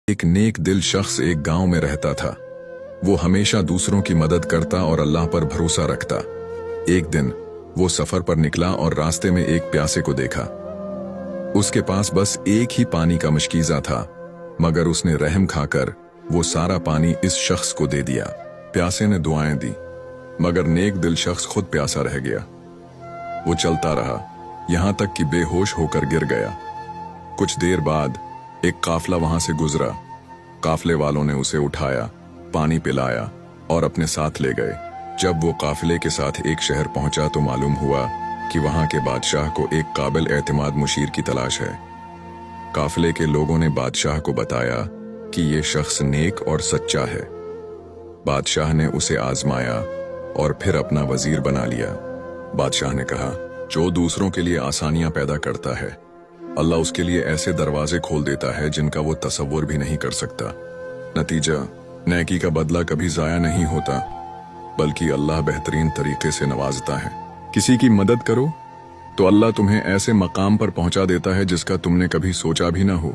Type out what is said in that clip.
एक नेक दिल शख्स एक गांव में रहता था। वो हमेशा दूसरों की मदद करता और अल्लाह पर भरोसा रखता। एक दिन वो सफर पर निकला और रास्ते में एक प्यासे को देखा। उसके पास बस एक ही पानी का मशकीजा था, मगर उसने रहम खाकर वो सारा पानी इस शख्स को दे दिया। प्यासे ने दुआएं दी, मगर नेक दिल शख्स खुद प्यासा रह गया। वो चलता रहा, यहां तक कि बेहोश होकर गिर गया। कुछ देर बाद एक काफला वहां से गुजरा। काफले वालों ने उसे उठाया, पानी पिलाया और अपने साथ ले गए। जब वो काफिले के साथ एक शहर पहुंचा तो मालूम हुआ कि वहां के बादशाह को एक काबिल एतमाद मुशीर की तलाश है। काफिले के लोगों ने बादशाह को बताया कि ये शख्स नेक और सच्चा है। बादशाह ने उसे आजमाया और फिर अपना वजीर बना लिया। बादशाह ने कहा, जो दूसरों के लिए आसानियां पैदा करता है, अल्लाह उसके लिए ऐसे दरवाजे खोल देता है जिनका वो तसव्वुर भी नहीं कर सकता। नतीजा, नेकी का बदला कभी जाया नहीं होता, बल्कि अल्लाह बेहतरीन तरीके से नवाजता है। किसी की मदद करो तो अल्लाह तुम्हें ऐसे मकाम पर पहुंचा देता है जिसका तुमने कभी सोचा भी ना हो।